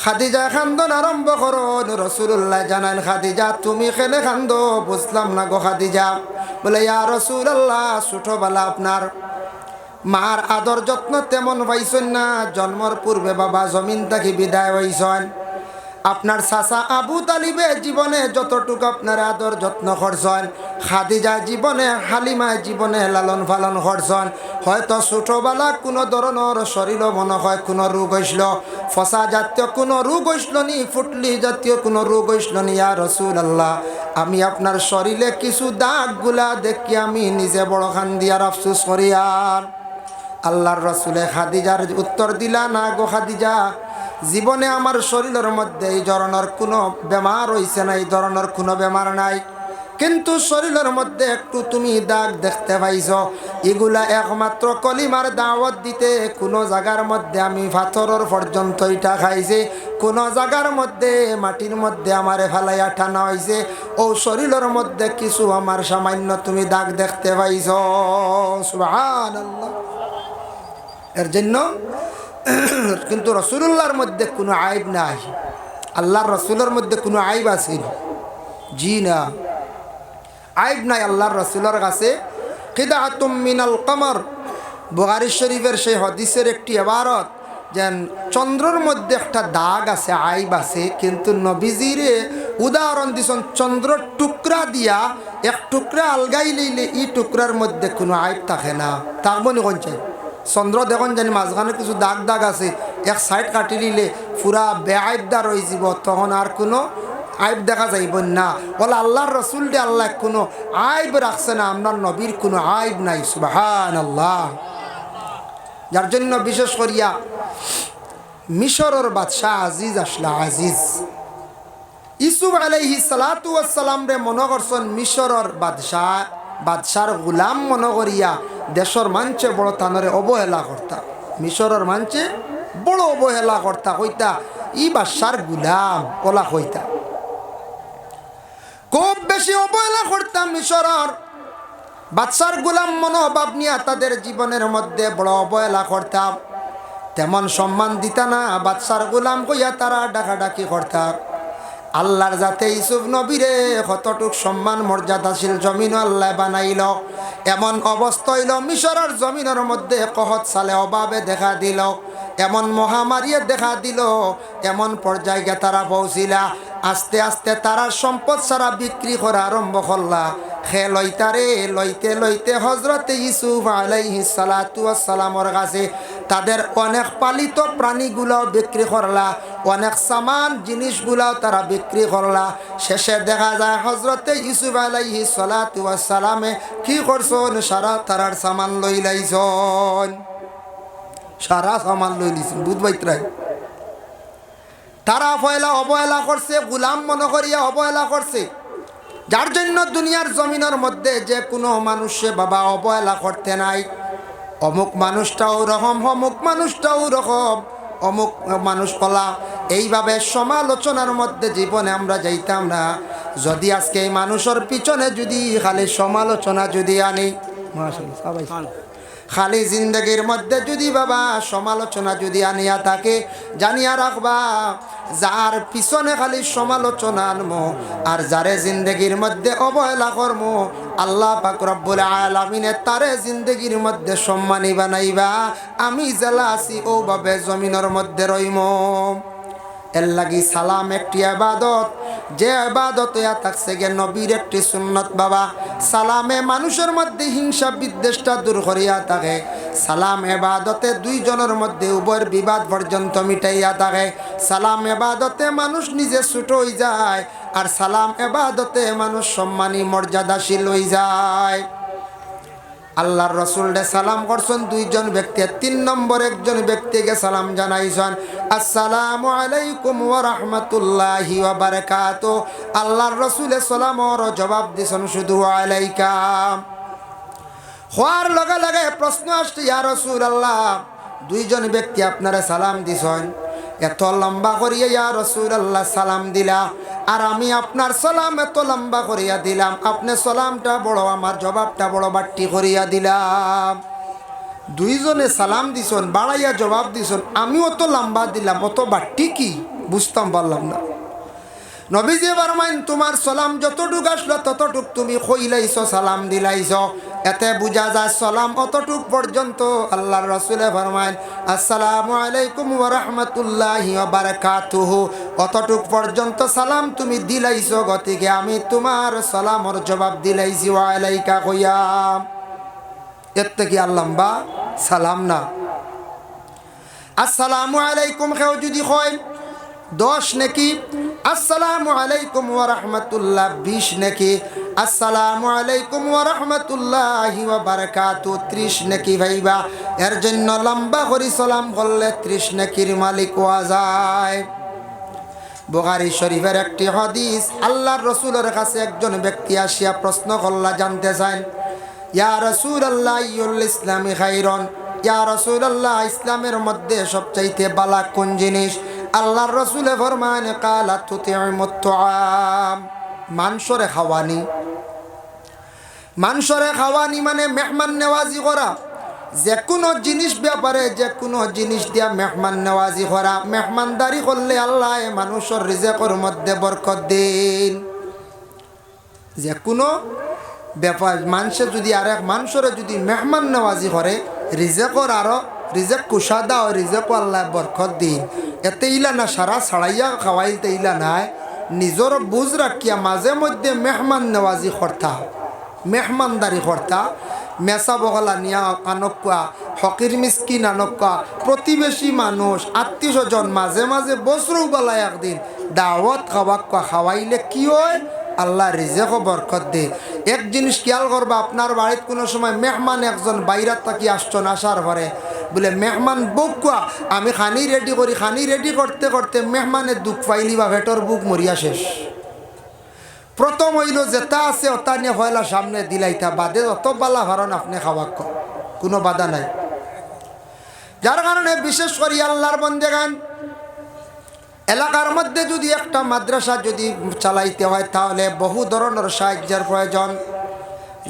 খাদিজা খান্দন আরম্ভ করুন। রাসূলুল্লাহ জানান, খাদিজা তুমি কেনে খান্দো? বুঝলাম না গো খাদিজা। বলে, ইয়া রাসূলুল্লাহ, ছোটবেলা আপনার মার আদর যত্ন তেমন পাইছেন না। জন্মর পূর্বে বাবা জমিন থেকে বিদায় হইছেন। আপনার চাচা আবু তালিবে জীবনে যতটুকু আপনার আদর যত্ন করছেন, খাদিজা জীবনে, হালিমায় জীবনে লালন পালন করছেন। হয়তো ছোটবেলা কোনো ধরনের শরীর মনে হয় কোনো রোগ হইছিল, ফসা জাতীয় কোনো রোগ হইছিল নি, ফুটলি জাতীয় কোনো রোগ হইছিল নি। ইয়া রাসূলুল্লাহ, আমি আপনার শরীরে কিছু দাগগুলা দেখি আমি নিজে বড় খান দিয়ার আফসোস করি। আর আল্লাহর রাসূলে খাদিজার উত্তর দিলা, না গো খাদিজা, জীবনে আমার শরীরের মধ্যে এই ধরনের কোনো বেমার হইছে না, এই ধরনের কোনো বেমার নাই, কিন্তু শরীরের মধ্যে একটু তুমি দাগ দেখতে পাইছ। এগুলা একমাত্র কলিমার দাওয়াত দিতে কোনো জায়গার মধ্যে আমি পাথরের পর্যন্ত ইটা খাইছে, কোনো জায়গার মধ্যে মাটির মধ্যে আমারে ফেলাইয়া টানা হয়েছে। ও শরীরের মধ্যে কিছু আমার সামান্য তুমি দাগ দেখতে পাইছ। সুবহানাল্লাহ। এর জন্য কিন্তু রাসূলুল্লাহর মধ্যে কোনো আইব নাই। আল্লাহর রাসূলের মধ্যে কোনো আইব আছে? জি না, আইব নাই আল্লাহর রাসূলের কাছে। খিদাতুম মিনাল কমর, বুখারী শরীফের সেই হাদিসের একটি ইবারত, যেন চন্দ্রের মধ্যে একটা দাগ আছে, আইব আছে, কিন্তু নবীজিরে উদাহরণ দিছেন চন্দ্রের টুকরা দিয়া এক টুকরা আলগাই লইলে এই টুকরার মধ্যে কোনো আইব থাকে না। থাকবো নি কোন চাই? চন্দ্র দেখুন জানি মাঝখানে কিছু দাগ দাগ আছে, এক সাইড কাটি নিলে পুরা বেআইবদার হয়ে যাব, তখন আর কোনো আইব দেখা যাইব না। বলে আল্লাহর রসুল দিয়ে আল্লাহ কোনো আইব রাখছে না, আপনার নবীর কোনো আইব নাই। সুবহানাল্লাহ। যার জন্য বিশেষ করিয়া মিশরের বাদশাহ আজিজ আসলা, আজিজ ইউসুফ আলাইহিস সালাতু ওয়াস সালাম রে মনে করছেন মিশরের বাদশার গুলাম মনে করিয়া দেশের মানছে বড় তানরে অবহেলা করতা, মিশরের মানছে বড় অবহেলা করতা, কইতা ই বাদশার গুলাম ওলা কইতা, খুব বেশি অবহেলা করতাম। মিশরের বাদশার গুলাম মনোভাব নিয়ে তাদের জীবনের মধ্যে বড় অবহেলা করতাম, তেমন সম্মান দিতা না। বাদশার গুলাম কইয়া তারা ডাকাডাকি করতাম। আল্লাহর যাতে ইউসুফ নবীরে কতটুক সম্মান মর্যাদাশীল জমিন আল্লাহ বানাইল, এমন অবস্থা হইল মিশরের জমিনের মধ্যে কহত সালে অভাবে দেখা দিল, এমন মহামারীয়ে দেখা দিল, এমন পর্যায়ে তারা পৌঁছিলা। আস্তে আস্তে তারা সম্পদ সারা বিক্রি করা আরম্ভ করলা। লইতারে লইতে লইতে হজরতে ইউসুফ আলাইহিস সালাতু ওয়াস সালামের কাছে তাদের অনেক পালিত প্রাণীগুলো বিক্রি করলা, অনেক সামান জিনিসগুলো তারা বিক্রি করলা। শেষে দেখা যায় হজরতে ইউসুফ আলাইহিস সালাতু ওয়াস সালামে কি করছেন, সারা তারার সামান লই লাইছেন, সারা সামান লই লিছেন। বুঝবাইত্রাই তারা অবহেলা করছে, গুলাম মনে করিয়া অবহেলা করছে। যার জন্য দুনিয়ার জমিনের মধ্যে যে কোনো মানুষে বাবা অবহেলা করতে নাই, অমুক মানুষটাও রকম, অমুক মানুষটাও রকম, অমুক মানুষ কলা, এইভাবে সমালোচনার মধ্যে জীবনে আমরা যাইতাম না। যদি আজকে এই মানুষের পিছনে যদি খালি সমালোচনা যদি আনি, খালি জিন্দগির মধ্যে যদি বাবা সমালোচনা যদি আনিয়া থাকে, জানিয়া রাখবা যার পিছনে খালি সমালোচনা আনমো আর যারে জিন্দগির মধ্যে অবহেলা করমো, আল্লাহ পাক রব্বুল আলামিনে তারে জিন্দগির মধ্যে সম্মানী বানাইবা। আমি জেলা আছি ওভাবে জমিনের মধ্যে রইম। এর লাগি সালাম একটি ইবাদত, যে ইবাদত ইয়া থাকছে গে নবীর একটি সুন্নত বাবা। সালামে মানুষের মধ্যে হিংসা বিদ্বেষটা দূর করিয়া থাকে। সালাম ইবাদতে দুইজনের মধ্যে উভয়ের বিবাদ পর্যন্ত মিটাইয়া থাকে। সালাম ইবাদতে মানুষ নিজে ছোট হয়ে যায়, আর সালাম ইবাদতে মানুষ সম্মানী মর্যাদাশীল হয়ে যায়। আল্লাহর রসুলকে সালাম করছেন দুইজন ব্যক্তি, 3 নম্বর একজন ব্যক্তিকে সালাম জানাইছেন, আসসালামু আলাইকুম ওয়া রাহমাতুল্লাহি ওয়া বারাকাতুহু। আল্লাহর রসুলের সালামর জবাব দিছেন শুধু আলাইকা। হওয়ার লগে লগে প্রশ্ন আসছে, ইয়া রাসূলুল্লাহ, দুইজন ব্যক্তি আপনারা সালাম দিছেন, এত লম্বা করিয়া ইয়া রাসূলুল্লাহ সালাম দিলা, আর আমি আপনার সালাম এত লম্বা করিয়া দিলাম, আপনি সালামটা বড়, আমার জবাবটা বড় বাট্টি করিয়া দিলাম। দুইজনে সালাম দিছেন, বাড়াইয়া জবাব দিছেন, আমিও তো লম্বা দিলাম, অত বাট্টি কি? বুঝতাম পারলাম না। নবীজি ফরমাইন তোমার সালাম যতটুক আসলো ততটুক তুমি কইলাইছো, সালাম দিলাইছো, এতে বুঝা যায় সালাম অতটুক পর্যন্ত। আল্লাহর রাসূলে ফরমাইন আসসালামু আলাইকুম ওয়া রাহমাতুল্লাহি ওয়া বারাকাতুহু, অতটুক পর্যন্ত সালাম তুমি দিলাইছো, গতিকে আমি তোমার সালামর জবাব দিলাইছি ওয়া আলাইকা কইয়া। এর থেকে আর লম্বা সালাম না। আসসালামু আলাইকুম কেউ যদি হয় 10 নেকি, আসসালামু আলাইকুম ওয়া রাহমাতুল্লাহ 20 নেকি, আসসালামু আলাইকুম ওয়া রাহমাতুল্লাহি ওয়া বারাকাতুহু 30 নেকি ভাইবা। এর জন্য লম্বা করে সালাম করলে 30 নেকির মালিক হওয়া যায়। বুখারী শরীফের একটি হাদিস, আল্লাহর রাসূলের কাছে একজন ব্যক্তি আসিয়া প্রশ্ন করলা, জানতে চান, ইয়া রাসূলুল্লাহ আইয়ুল ইসলামি খায়রুন, ইয়া রাসূলুল্লাহ ইসলামের মধ্যে সবচাইতে ভালো কোন জিনিস? আল্লাহর রাসূলে ফরমান কালা তুতিমুত তুআম, মাংসরে খাওয়ানি। মাংসরে খাওয়ানি মানে মেহমান নেওয়াজি করা, যে কোনো জিনিস ব্যাপারে যে কোনো জিনিস দিয়া মেহমান নেওয়াজি করা। মেহমানদারি করলে আল্লাহ মানুষের রিজেকের মধ্যে বরকত দেন। যে কোনো ব্যাপার মানুষে যদি আরেক মানুষরে যদি মেহমান নেওয়াজি করে, রিজেকর আরো রিজেক কুশাদা ও রিজেক আল্লাহ বরকত দিন। এতে ইলা না সারা ছাড়াইয়া খাওয়াইতে ইলা নাই, নিজের বুঝ রাখিয়া মাঝে মধ্যে মেহমান নেওয়াজি করতা, মেহমানদারি করতা। মেসা বগলা নিয়া আনকা, ফকির মিসকিন আনকা, প্রতিবেশী মানুষ আত্মীয় স্বজন মাঝে মাঝে বছরও বেলা একদিন দাওয়াত খাওয়াইলে কি হয়? আল্লাহ রিজেক বরকত দে। এক জিনিস খেয়াল করবা, আপনার বাড়িতে কোনো সময় মেহমান একজন বাইরাত থাকি আসছেন, আসার পরে বলে মেহমান বকুয়া আমি খানি রেডি করি, খানি রেডি করতে করতে মেহমানের দুঃখ পাইলি বা ভেটর বুক মরিয়া শেষ। প্রথম হইল যেটা আছে ওটা নিয়ে হয়লা সামনে দিলাইতা, বাদে অত বালা ভারণ আপনি খাওয়া কোনো বাধা নাই। যার কারণে বিশেষ করি আল্লাহর বন্দেগান এলাকার মধ্যে যদি একটা মাদ্রাসা যদি চালাইতে হয় তাহলে বহু ধরনের সাহায্যের প্রয়োজন।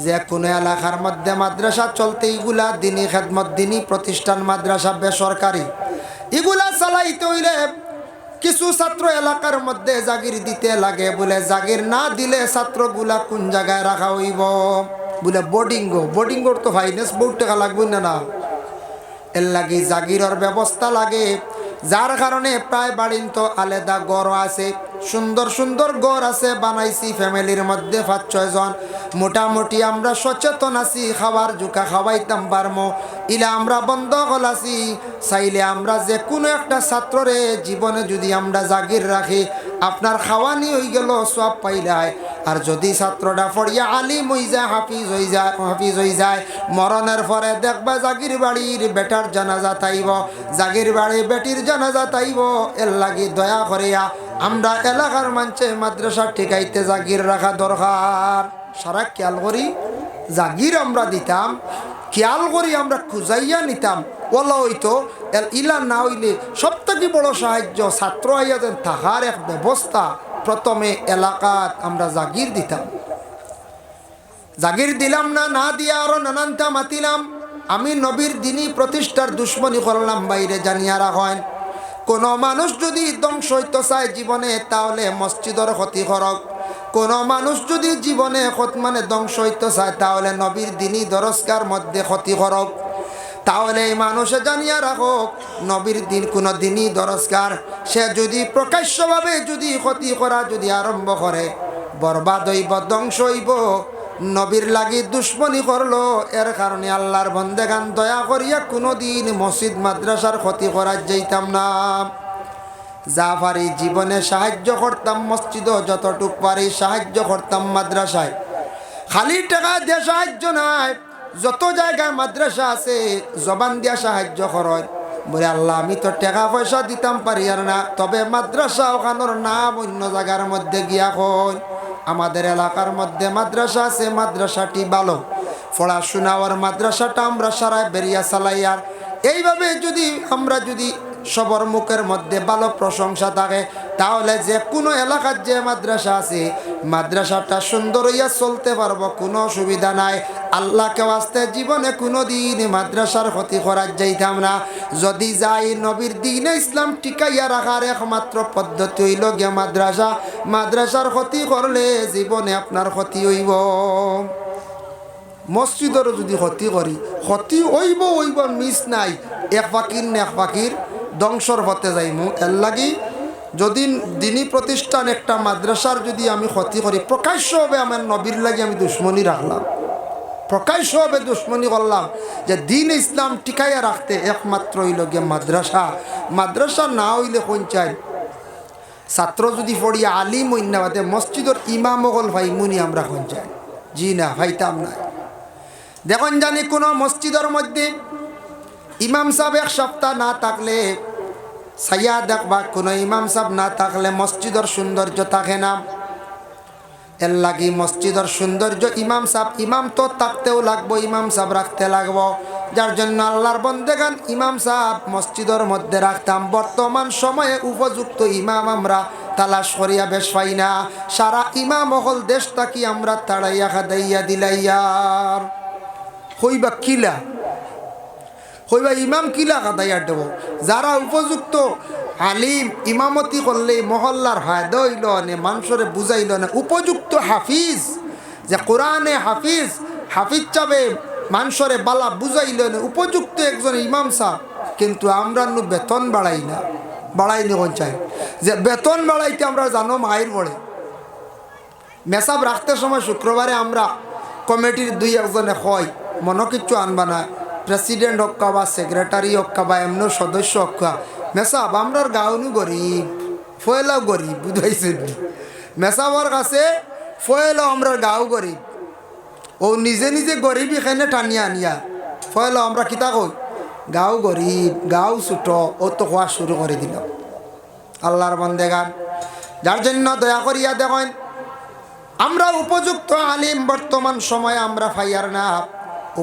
যে কোনো এলাকার মধ্যে মাদ্রাসা চলতে এগুলা দিনী খেদমত, দিনী প্রতিষ্ঠান, মাদ্রাসা বেসরকারি, এগুলা চালাইতে হইলে কিছু ছাত্র এলাকার মধ্যে জাগির দিতে লাগে। বলে জাগির না দিলে ছাত্রগুলা কোন জায়গায় রাখা হইব? বলে বোর্ডিংর তো ফাইন্যান্স বহুত টাকা লাগবে না, এর লাগে জাগিরের ব্যবস্থা লাগে। যার কারণে প্রায় বাড়িন তো আলাদা গড় আছে, সুন্দর সুন্দর গড় আছে বানাইছি ফ্যামিলির মধ্যে 5-6 জন। মোটামুটি আমরা সচেতন আছি, খাবার জুকা খাওয়াইতাম পারমো ইলা আমরা বন্ধ গলাছি। চাইলে আমরা যে কোনো একটা ছাত্ররে জীবনে যদি আমরা জাগির রাখি, আপনার খাওয়ানি হয়ে গেল সব পাইলাই। আর যদি ছাত্রটা পড়িয়া আলিম হয়ে যায়, হাফিজ হয়ে যায়, মরণের পরে দেখবা জাগির বাড়ির বেটার জানাজা তাইব, জাগির বাড়ির বেটির জানাজা তাইব। এর লাগি দয়া করিয়া আমরা এলাকার মানুষে মাদ্রাসা টিকাইতে জাগির রাখা দরকার। সারা খেয়াল করি জাগির আমরা দিতাম, খেয়াল করি আমরা খুঁজাইয়া নিতাম। ওলা হইতো ইলা না হইলে সবথেকে বড় সাহায্য ছাত্র আইয়া যেন থাকার এক ব্যবস্থা। প্রথমে এলাকাত আমরা জাগির দিতাম, জাগির দিলাম না, না দিয়া আরো নানানটা মাতিলাম। আমি নবীর দিনী প্রতিষ্ঠার দুশ্মনী করলাম, বাইরে জানিয়া রাখেন। কোনো মানুষ যদি ধ্বংস হইতে চায় জীবনে, তাহলে মসজিদের ক্ষতি করক। কোনো মানুষ যদি জীবনে মানে ধ্বংস হইতে চায়, তাহলে নবীর দিনী দরজগার মধ্যে ক্ষতি করক। তাহলে এই মানুষে জানিয়া রাখক, নবীর দিন কোনো দিনই দরজগার সে যদি প্রকাশ্যভাবে যদি ক্ষতি করা যদি আরম্ভ করে, বরবাদ হইব, ধ্বংস হইব। নবীর লাগি দুশ্মনী করলো, এর কারণে আল্লাহর বন্দেগান দয়া করিয়া কোনো দিন মসজিদ মাদ্রাসার ক্ষতি করার যাইতাম না। যা পারি জীবনে সাহায্য করতাম, মসজিদও যতটুক পারি সাহায্য করতাম। মাদ্রাসায় খালি টাকা দিয়ে সাহায্য নাই, যত জায়গায় মাদ্রাসা আছে জবান দিয়া সাহায্য করেন। বলে আল্লাহ আমি তো টাকা পয়সা দিতাম পারি আর না, তবে মাদ্রাসা ওখানোর নাম অন্য জায়গার মধ্যে গিয়া কই। আমাদের এলাকার মধ্যে মাদ্রাসা আছে, মাদ্রাসাটি ভালো, পড়াশোনা আর মাদ্রাসাটা আমরা সারায় বেরিয়া চালাই। আর এইভাবে যদি আমরা যদি সবার মুখের মধ্যে ভালো প্রশংসা থাকে, তাহলে যে কোনো এলাকার যে মাদ্রাসা আছে মাদ্রাসাটা সুন্দর হইয়া চলতে পারবো, কোনো অসুবিধা নাই। আল্লাহকে ওয়াস্তে জীবনে কোনো দিন মাদ্রাসার ক্ষতি করার যাইতাম না। যদি যাই নবীর দিনে ইসলাম টিকাইয়া রাখার একমাত্র পদ্ধতি হইল গিয়া মাদ্রাসা। মাদ্রাসার ক্ষতি করলে জীবনে আপনার ক্ষতি হইব। মসজিদেরও যদি ক্ষতি করি, ক্ষতি হইব হইব, মিস নাই। এক ফাকির না এক ফাকির ধ্বংসর পথে যাইমু। এর লাগি যদি দিনী প্রতিষ্ঠান একটা মাদ্রাসার যদি আমি ক্ষতি করি, প্রকাশ্যভাবে আমার নবীর লাগি আমি দুশ্মনী রাখলাম, প্রকাশ্যভাবে দুশ্মনী করলাম। যে দিন ইসলাম টিকাইয়া রাখতে একমাত্র হইল গিয়ে মাদ্রাসা। মাদ্রাসা না হইলে কোন চাই ছাত্র যদি পড়িয়া আলিম হইনাবাদে মসজিদের ইমাম হল ভাইমুনি আমরা কোন চাই? জি না, ভাইতাম না। দেখুন জানি কোনো মসজিদের মধ্যে ইমাম সাহেব এক সপ্তাহ না থাকলে, সাইয়া দেখবা কোনো ইমাম সাহেব না থাকলে মসজিদের সৌন্দর্য থাকে না। এর লাগি মসজিদের সৌন্দর্য ইমাম সাহেব, ইমাম তো থাকতেও লাগবো, ইমাম সাহেব রাখতে লাগবো। যার জন্য আল্লাহর বন্দেগান ইমাম সাহেব মসজিদের মধ্যে রাখতাম। বর্তমান সময়ে উপযুক্ত ইমাম আমরা তালাশ করিয়া বেশ পাই না। সারা ইমাম হল দেশটা কি আমরা তাড়াইয়া খাদাইয়া দিলাইয়ার হইবা কিলা, হইবা ইমাম কিলা কাদাইয়া দেব। যারা উপযুক্ত আলিম ইমামতি করলে মহল্লার ফায়দা হইল না, মানুষরে বুঝাইল না। উপযুক্ত হাফিজ যে কোরআনে হাফিজ, হাফিজ চাবে মানুষরে বালা বুঝাইল না, উপযুক্ত একজন ইমাম সাহেব। কিন্তু আমরা বেতন বাড়াই না, বাড়াইনি কোন চাই যে বেতন বাড়াইতে আমরা জানো মায়ের পড়ে। মেসাব রাখতে সময় শুক্রবারে আমরা কমিটির দুই একজনে হয় মনে কিচ্ছু আনবা না, প্রেসিডেন্ট হক্কা বা সেক্রেটারি হক্কা বা এমন সদস্য হক্কা, মেসাব আমরার গাঁওনু গরিব, ফয়েলাও গরিব, বুঝাইছে মেসাবর কাছে ফয়েলাও আমরার গাঁও গরিব। ও নিজে নিজে গরিব এখানে টানিয়া আনিয়া ফয়েলাও আমরা কিতা কই গাঁও গরিব, গাঁও ছোট, ও তো খোয়া শুরু করে দিল। আল্লাহর বন্দেগান, যার জন্য দয়া করিয়া দেখেন আমরা উপযুক্ত আলিম বর্তমান সময়ে আমরা পাইয়ার না,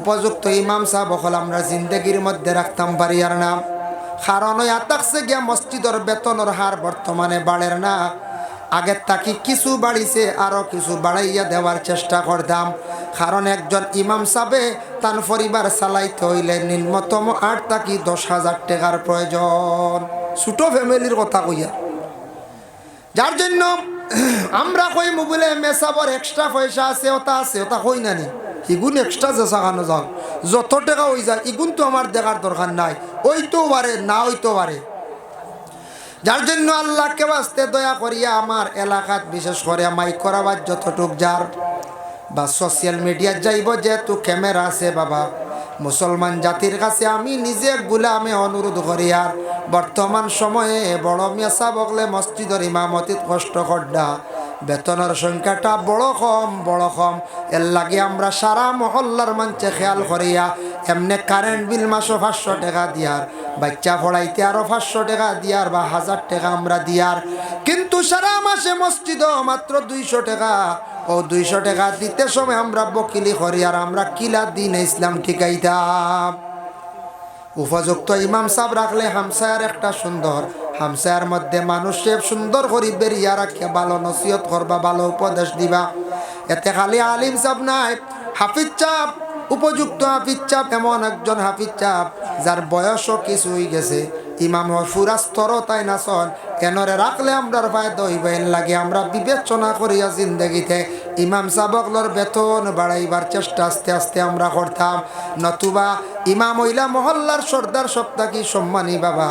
উপযুক্ত ইমাম সাহেব হল আমরা জিন্দগির মধ্যে রাখতাম পারিয়ার না। কারণ ওই আতাকছে গিয়া মসজিদের বেতনের হার বর্তমানে বাড়ের না, আগের তাকি কিছু বাড়িছে, আরও কিছু বাড়াইয়া দেওয়ার চেষ্টা করতাম। কারণ একজন ইমাম সাহেবে তার পরিবার চালাইতে হইলে নিম্নতম 8 থেকে 10,000 টাকার প্রয়োজন, ছোট ফ্যামিলির কথা কইয়া। যার জন্য আমরা কই মোবাইলে মেসাবর এক্সট্রা পয়সা আছে, ওটা আছে, ওটা কই না নি ইগুন এক্সট্রা যে চাকানো যাও যত টাকা হয়ে যায় ইগুন তো আমার দেখার দরকার নাই, ওইতেও পারে না হইতেও পারে। যার জন্য আল্লাহকে বাঁচতে দয়া করিয়া আমার এলাকাত বিশেষ করে মাইক করাবার যতটুক যার বা সোশ্যাল মিডিয়ার যাইব, যেহেতু ক্যামেরা আছে বাবা, মুসলমান জাতির কাছে আমি নিজে গুলামে অনুরোধ করি। আর বর্তমান সময়ে বড় মেসা বকলে মসজিদের ইমামতিত কষ্ট করডা, বেতনের সংখ্যাটা বড় কম। এর লাগে আমরা সারা মহল্লার মঞ্চে খেয়াল করিয়া এমনি কারেন্ট বিল মাসও 500 টাকা দিয়ার, বাচ্চা পড়াইতে আরও 500 টাকা দিয়ার বা 1000 টাকা আমরা দিয়ার। কিন্তু সারা মাসে মসজিদও মাত্র 200 টাকা। ও 200 টাকা দিতে সময় আমরা বকিলি করি, আর আমরা কিলা দিন ইসলাম ঠিকাইতাম। উপযুক্ত ইমাম সাহেব রাখলে হামসায়ার একটা সুন্দর, হামসায়ার মধ্যে মানুষের সুন্দর করি বেরিয়া রাখে, ভালো নসিহত করবা, ভালো উপদেশ দিবা। এতে খালি আলিম সাহেব নাই, হাফিজ চাপ, উপযুক্ত হাফিজ চাপ, এমন একজন হাফিজ চাপ যার বয়সও কিছু হয়ে গেছে, ইমাম ফুরা স্তর তাই না চল এনরে রাখলে আমরার ফায়দা হইব। এর লাগে আমরা বিবেচনা করিয়া জিন্দগিতে ইমাম সাবকলর বেতন বাড়াইবার চেষ্টা আস্তে আস্তে আমরা করতাম। নতুবা ইমাম হইলা মহল্লার সর্দার সপ্তাহ কি সম্মানী বাবা,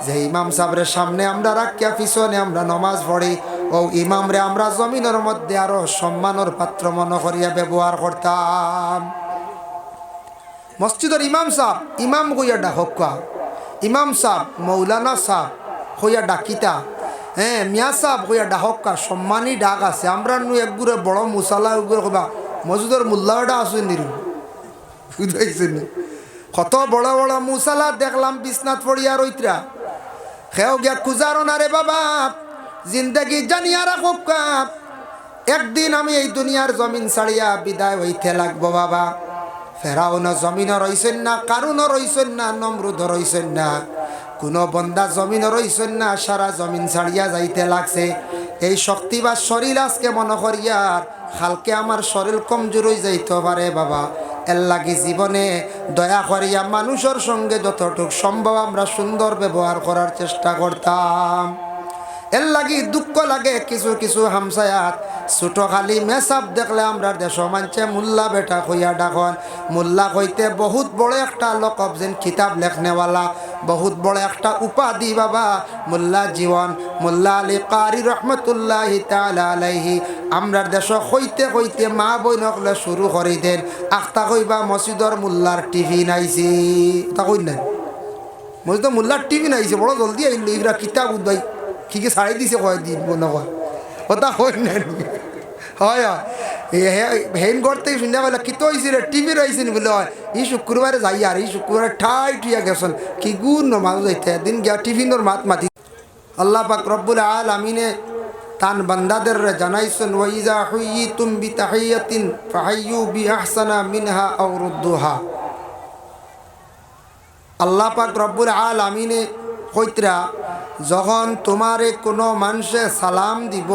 যে ইমাম সাহেবের সামনে আমরা রাখিয়া পিছনে আমরা নমাজ পড়ি, ও ইমামরে আমরা জমিনের মধ্যে আরো সম্মানের পাত্র মনে করিয়া ব্যবহার করতাম। মসজিদের ইমাম সাহেব ইমাম কইয়া ডাকা, ইমাম সাহেব মৌলানা সাহেব হইয়া ডাকিতা, হ্যাঁ মিয়া সাহেব হইয়া ডাকা, সম্মানী ডাক আছে। আমরা নু একগুড়ে বড় মুসালা উগুরে কবা মসজিদের মোল্লাটা আসুন নিরু, বুঝাইছেন কত বড় বড় মুসালা দেখলাম বিছনাথ পড়িয়া রইতরা, খেও গিয়া খুঁজারো না রে বাবা, জিন্দগি জানিয়া রাখো। একদিন আমি এই দুনিয়ার জমিন ছাড়িয়া বিদায় হইতে লাগবো বাবা। ফেরাউন জমিনও রইছেন না, কারুনও রইছেন না, নমরুদও রইছেন না, কোনো বন্দা জমিন রইছেন না, সারা জমিন ছাড়িয়া যাইতে লাগছে। এই শক্তি বা শরীর আজকে মনে করিয়ার হালকে আমার শরীর কমজোর হয়ে যাইতে পারে বাবা। এর লাগি জীবনে দয়া করিয়া মানুষের সঙ্গে যতটুকু সম্ভব আমরা সুন্দর ব্যবহার করার চেষ্টা করতাম। এর লাগি দুঃখ লাগে কিছু কিছু হামসায়াত ছোট খালি মেসাব দেখলে আমরা দেশ মানছে মোল্লা বেটা কইয়া ডাকন। মোল্লা কইতে বহুত বড় একটা লকব, যেন কিতাব লেখনেওয়ালা, বহুত বড় একটা উপাধি বাবা। মোল্লা জীবন মোল্লা আলী কারি রহমতুল্লাহি তাআলা আলাইহি আমরার দেশ কইতে কইতে মা বইনকলে শুরু করি দেন আখতা কইবা মসজিদর মোল্লার টিভি নাইছি। তা কই নাই মসজিদ মোল্লার টিভি নাইছে, বড় জলদি আইল ইরা কিতাব উদ্বাই কি কি ছাড়াই দিছে কয় দিন মনে কয় ওটা হয় না। হয় হেন করতে শুনে বলে কি তো হয়েছে রে টিভি রয়েছে নি বলে হয় ই শুক্রবারে যাই আর এই শুক্রবারে ঠাই টুইয়া গেছেন কি গুণ মানুষ যাইতে দিন গিয়া টিফিনের মাত মাতি। আল্লাহ পাক রব্বুল আলামিনে তান বান্দাদের জানাইছেন ওয়াইজা হুইয়িতুম বিতাহিয়াতিন ফাহাইয়ু বিআহসানা মিনহা আও রুদ্দুহা। আল্লাহ পাক রব্বুল আলামিনে কইতরা যখন তোমারে কোনো মানুষে সালাম দিব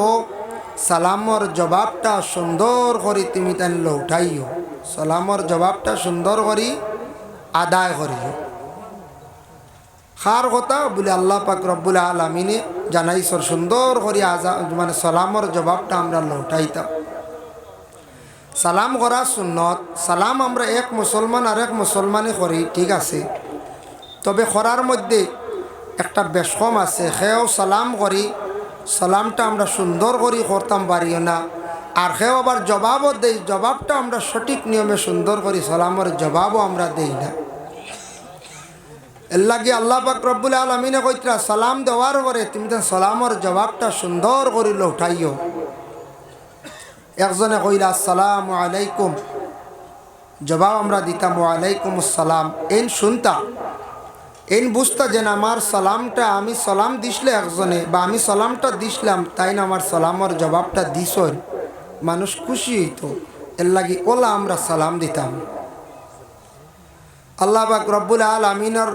সালামর জবাবটা সুন্দর করে তুমি তাই উঠাইও, সালামর জবাবটা সুন্দর করে আদায় করিও। খার কথা বলে আল্লাহ পাক রব্বুল আলামিনে জানাইছর সুন্দর করে মানে সালামর জবাবটা আমরা লৌটাইতাম। সালাম করা সুন্নত, সালাম আমরা এক মুসলমান আর এক মুসলমানে করি ঠিক আছে, তবে করার মধ্যে একটা বেশকম আছে। সেও সালাম করি, সালামটা আমরা সুন্দর করি করতাম পারিও না, আর সেও আবার জবাবও দেই, জবাবটা আমরা সঠিক নিয়মে সুন্দর করি সালামের জবাবও আমরা দেই না। এর লাগে আল্লাহ পাক রব্বুল আলামিনে কইতরা সালাম দেওয়ার পরে তুমি তো সালামের জবাবটা সুন্দর করিল উঠাইও। একজনে কইলা আসসালামু আলাইকুম, জবাব আমরা দিতাম ওয়ালাইকুম আসসালাম। এন শুনতা এন বুঝতা যেন আমার সালামটা আমি সালাম দিসলে একজনে বা আমি সালামটা দিসলাম তাই না আমার সালামের জবাবটা দিস, মানুষ খুশি হইতো। এর লাগি ওলা আমরা সালাম দিতাম। আল্লাহ পাক রব্বুল আলামিনের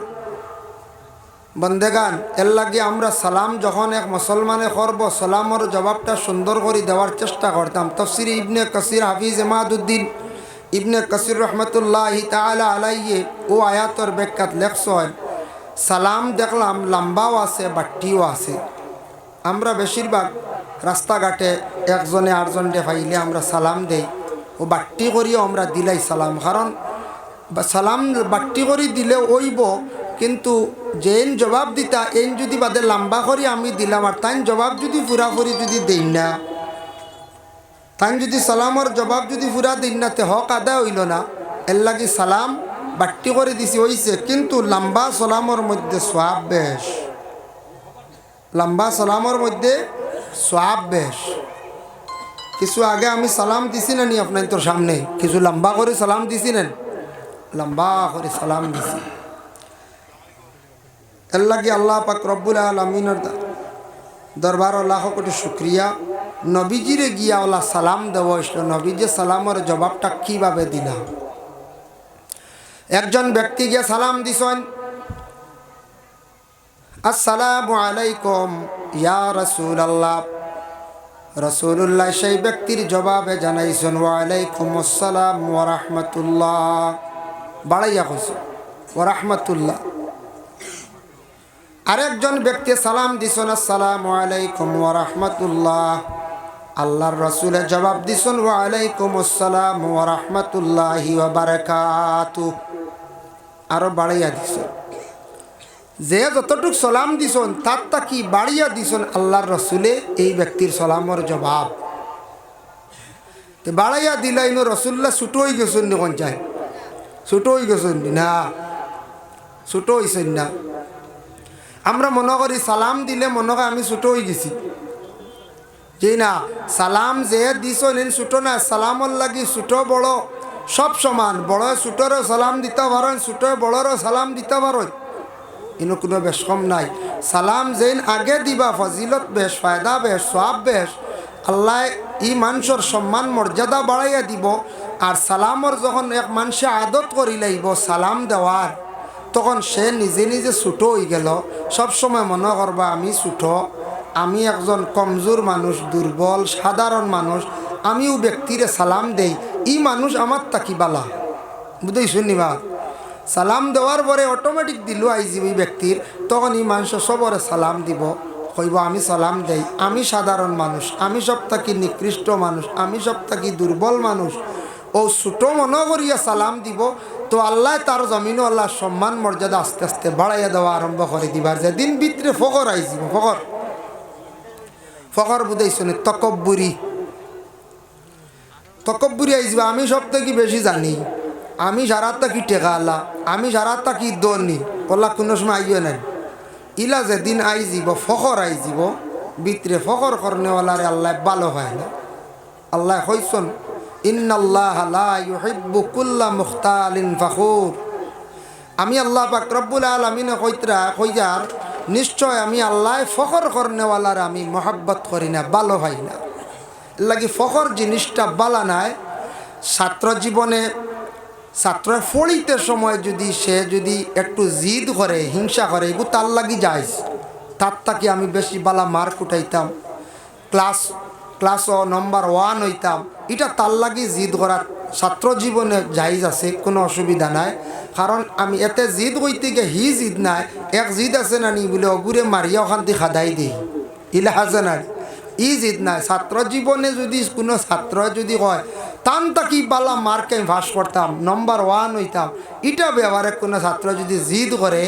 বন্দেগান এর লাগে আমরা সালাম যখন এক মুসলমানে করব সালামের জবাবটা সুন্দর করে দেওয়ার চেষ্টা করতাম। তাফসীরে ইবনে কাসির হাফিজ ইমাদউদ্দিন ইবনে কাসির রহমতুল্লাহি তাআলা আলাইহি ও আয়াতর ব্যাখ্যাত লেখছেন সালাম দেখলাম লম্বাও আছে বাট্টিও আছে। আমরা বেশিরভাগ রাস্তাঘাটে একজনে আরেকজনকে পাইলে আমরা সালাম দেই, ও বাট্টি করিও আমরা দিলাই সালাম, কারণ সালাম বাট্টি করি দিলে ওইব, কিন্তু যেন জবাব দিতা এন যদি বাদে লম্বা করি আমি দিলাম আর তাই জবাব যদি পুরাপুরি যদি দেই না, তাই যদি সালামর জবাব যদি পুরা দিন না তে হক আদায় হইল না। এর লাগি সালাম বাট্টি করে দিছি হইছে, কিন্তু লম্বা সালামর মধ্যে সোয়াব বেশ, লম্বা সালামর মধ্যে সোয়াব বেশ। কিছু আগে আমি সালাম দিছি না নি আপনার তোর সামনে, কিছু লম্বা করে সালাম দিছি নেন, লম্বা করে সালাম দিছি। এর লাগে আল্লাহ পাক রব্বুল আলামিনের দরবার লাখ কোটি শুক্রিয়া। নবীজিরে গিয়া ওলা সালাম দেওয়া হয়েছিল, নবীজি সালামের জবাবটা কীভাবে দিলাম। একজন ব্যক্তি গিয়ে সালাম দিছেন আসসালামু আলাইকুম ইয়া রাসূলুল্লাহ, রাসূলুল্লাহ সেই ব্যক্তির জবাবে জানাইছেন ওয়ালাইকুম আসসালাম ওয়া রাহমাতুল্লাহ, বাড়াইয়া কইছে ওয়া রাহমাতুল্লাহ। আরেকজন ব্যক্তি সালাম দিছেন আসসালামু আলাইকুম ওয়া রাহমাতুল্লাহ, আল্লাহর রাসূলের জবাব দিছেন ওয়ালাইকুম আসসালাম ওয়া রাহমাতুল্লাহি ওয়া বারাকাতুহু, আরো বাড়াইয়া দিছেন। যে যতটুক সালাম দিছেন তার তা কি বাড়িয়া দিছেন আল্লাহর রাসূলে এই ব্যক্তির সালামের জবাব বাড়াইয়া দিলাইন। রাসূলুল্লাহ ছুটো হয়ে গেছেন যখন চাই, ছুটো হয়ে গেছেন না, ছুটো হয়েছেন না। আমরা মনে করি সালাম দিলে মনে হয় আমি ছুটো হয়ে গেছি, যে না সালাম যে দিছেন ছুটো না, সালামর লাগি ছুটো বড় সব সমান, বড় ছোটরও সালাম দিতে পারেন, ছোট বড়রও সালাম দিতে পারেন, ইনো কোনো বেশ কম নাই। সালাম যেন আগে দিবা ফজিলত বেশ, ফায়দা বেশ, সওয়াব বেশ, আল্লাহ ই মানুষের সম্মান মর্যাদা বাড়াইয়া দিব। আর সালামর যখন এক মানুষে আদত করি লাইব সালাম দেওয়ার, তখন সে নিজে নিজে ছোটো হয়ে গেল। সবসময় মনে করবা আমি ছোটো, আমি একজন কমজোর মানুষ, দুর্বল সাধারণ মানুষ, আমিও ব্যক্তিরে সালাম দেই, ই মানুষ আমার তাকি বালা। বুঝতেই শুনিবা, সালাম দেওয়ার পরে অটোমেটিক দিল আইজি ওই ব্যক্তির, তখন এই মানুষ সবরে সালাম দিব, কইব আমি সালাম দেই, আমি সাধারণ মানুষ, আমি সব থাকি নিকৃষ্ট মানুষ, আমি সব থাকি দুর্বল মানুষ। ও ছোটো মনে করিয়া সালাম দিব, তো আল্লাহ তার জমিনও আল্লাহ সম্মান মর্যাদা আস্তে আস্তে বাড়াইয়া দেওয়া আরম্ভ করে দিবার। যেদিন ভিতরে ফকর আইজিব, ফকর ফকর বুঝাইছনে তকব্বুরি, তকব্বুরি আইজিব, আমি সব থেকে বেশি জানি, আমি সারা তাকি টেকা আল্লাহ, আমি সারা তাকি দনি ওল্লা কোনো সময় আইও নাই। ইলা যেদিন আইজিব ফখর আইজিব, ভিতরে ফখর করনেওয়ালারে আল্লাহ ভালো হয় না। আল্লাহ কইছন ইন্নাল্লাহ লা ইউহিব্বু কুল্লা মুখতালিন ফখুর। আমি আল্লাহ পাক রব্বুল আলামিন কইয়ার নিশ্চয় আমি আল্লাহ ফখর করনেওয়ালার আমি মহাব্বত করি না, ভালো হয় না। লাগি ফখর জিনিসটা বালা নাই। ছাত্র জীবনে ছাত্র পড়িতে সময় যদি সে যদি একটু জিদ করে, হিংসা করে, এগুলো তার লাগি যায়। তার তাকে আমি বেশি বালা মার্ক উঠাইতাম, ক্লাসও নম্বর 1 হইতাম, এটা তার লাগি জিদ করা ছাত্র জীবনে জায়জ আছে, কোনো অসুবিধা নাই। কারণ আমি এতে জিদ হইতে গিয়ে হি জিদ নাই, এক জিদ আছে না নি বলে অগুরে মারিয়া ওখান থেকে খাদাই দিই, ইলা হাজে নাই, ই জিদ নাই। ছাত্র জীবনে যদি কোনো ছাত্র যদি কয় তান তাকি বালা মার্কে ভাস করতাম, নম্বর 1 হইতাম, এটা ব্যবহারে কোনো ছাত্র যদি জিদ করে,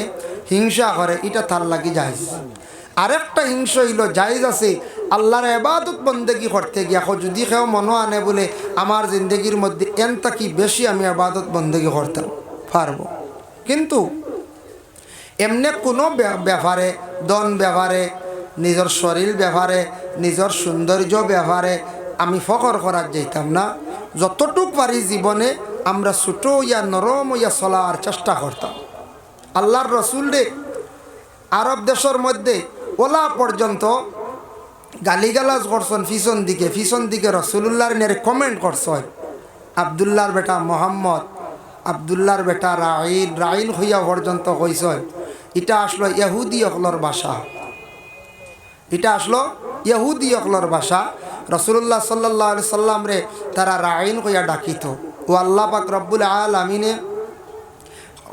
হিংসা করে, এটা তার লাগি যাইজ। আরেকটা হিংসা হইল জায়েজ আছে আল্লাহর ইবাদত বন্দেগি করতে গিয়া, যদি কেউ মনে আনে বলে আমার জিন্দগির মধ্যে এন তাকি বেশি আমি ইবাদত বন্দেগি করতাম পারবো, কিন্তু এমনি কোনো ব্যাপারে, দন ব্যাপারে, নিজের শরীর ব্যাপারে, নিজের সৌন্দর্য ব্যাপারে আমি ফখর করার যাইতাম না। যতটুক পারি জীবনে আমরা ছোটো ইয়া নরম ইয়া চলার চেষ্টা করতাম। আল্লাহর রসুল রে আরব দেশের মধ্যে ওলা পর্যন্ত গালিগালাজ করছেন, পিছন দিকে রসুল্লাহর নিয়ে কমেন্ট করছেন, আবদুল্লাহর বেটা মোহাম্মদ, আবদুল্লাহর বেটা রাইন হইয়া পর্যন্ত কইছেন। এটা আসলো ইহুদি অকলর ভাষা, এটা আসলো ইহুদি অকলর ভাষা। রসুল্লাহ সাল্লাল্লাহু আলাইহি সাল্লাম রে তারা রাইন কইয়া ডাকিত। ও আল্লাহ পাক রব্বুল আলামিনে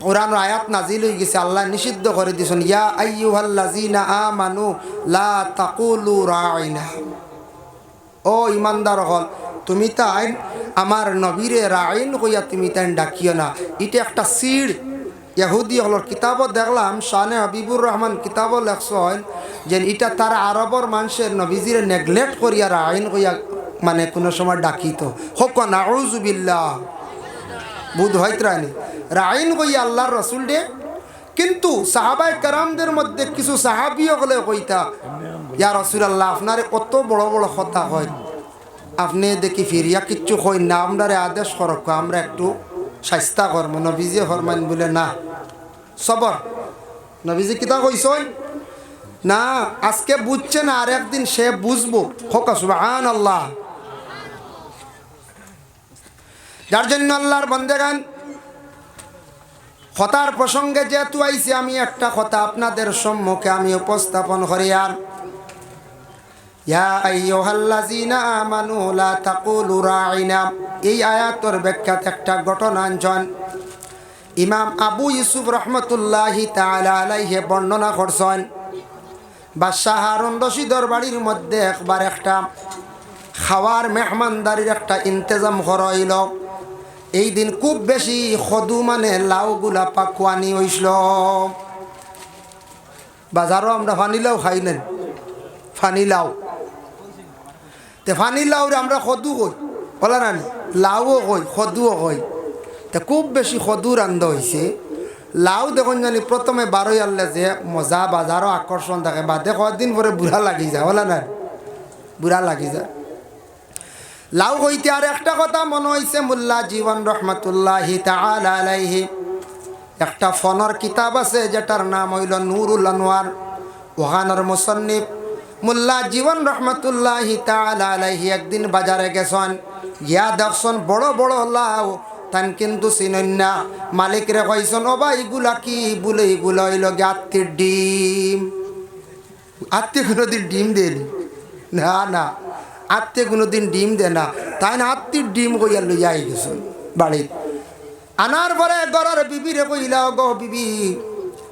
কোরআন আয়াত নাজিল হয়ে গেছে, আল্লাহ নিষিদ্ধ করে দিয়েছেন, ইয়া আইয়ুহাল্লাযিনা আমানু লা তাকুলু রাইনা। ও ইমানদার হল, তুমি তাই আমার নবীরে রাইন কইয়া তুমি তাই ডাকিও না। এটা একটা সিড়। ইহুদি হলর কিতাবও দেখলাম, শানে হাবিবুর রহমান কিতাবও লেখছেন যে এটা তার আরবর মানুষের নবীজিরে নেগলেক্ট করিয়া রাইন কইয়া মানে কোনো সময় ডাকিত। হোক নাউযু বিল্লাহ, বুধ হয়ত্রানি রাইন কইয়া আল্লাহর রসুল ডে। কিন্তু সাহাবায়ে কেরামদের মধ্যে কিছু সাহাবিও হলে কইতা, ইয়া রাসূলুল্লাহ আপনারে কত বড় বড় কথা হয়, আপনি দেখি ফিরিয়া কিচ্ছু কই না, আমরারে আদেশ করক, আমরা একটু শাস্তা করব। নবীজি ফরমান বলে না, সবর। নবীজি কিতা কইছেন না, আজকে বুঝছে না, আর একদিন সে বুঝবো। হোক সুবহানাল্লাহ। যার জন্য আল্লাহর বান্দাগান কথার প্রসঙ্গে যেহেতু আইছি, আমি একটা কথা আপনাদের সম্মুখে আমি উপস্থাপন করি। আর ইয়া আইয়ুহাল্লাযিনা আমানু লা তাকুলু রাইনা, এই আয়াতের ব্যাখ্যাতে একটা ঘটনা আনছেন ইমাম আবু ইউসুফ রহমতুল্লাহি তাআলা আলাইহি বর্ণনা করছেন। বাদশাহ হারুন রশিদের বাড়ির মধ্যে একবার একটা খাওয়ার মেহমানদারির একটা ইন্তজাম করা হইল। এই দিন খুব বেশি খদু মানে লাউগুলা পাকুয়ানি হইছিল। বাজারও আমরা ফানিলাও খাই নেন, ফানিলাও তে ফানিলাওরে আমরা খদু কই, বলা না লাউও কই, খদুও কই। তে খুব বেশি খদু রান্ধা হয়েছে। লাউ দেখুন জানি প্রথমে বারোই আনলে যে মজা, বাজারও আকর্ষণ থাকে, বাদে কয়েকদিন পরে বুড়া লাগি যায়, বলা না বুড়া লাগি যায়। লাউ হইতে আর একটা কথা মনে হয়েছে, মোল্লা জীবন রহমতুল্লাহি তাআলা আলাইহি একটা ফোনের কিতাব আছে যেটার নাম হইল নুরুল আনোয়ার। ওখানের মুসন্নিফ মোল্লা জীবন রহমতুল্লাহি তাআলা আলাইহি একদিন বাজারে গেছেন, গিয়া দেখছেন বড় বড় লাউ তান কিন্তু চিনন না। মালিক রে কইছন ও ভাই এগুলা কি? বলে এগুলো হইল গিয়ে আত্মীর ডিম। আত্মীয় কোনোদিন ডিম দেয়নি, না না, আত্মীয় কোনোদিন ডিম দে না। তাই না আত্মীর ডিম কইয়া লইয়া আই গেছেন বাড়িত। আনার পরে গড়ার বিবিরে কইলা, গো বিবি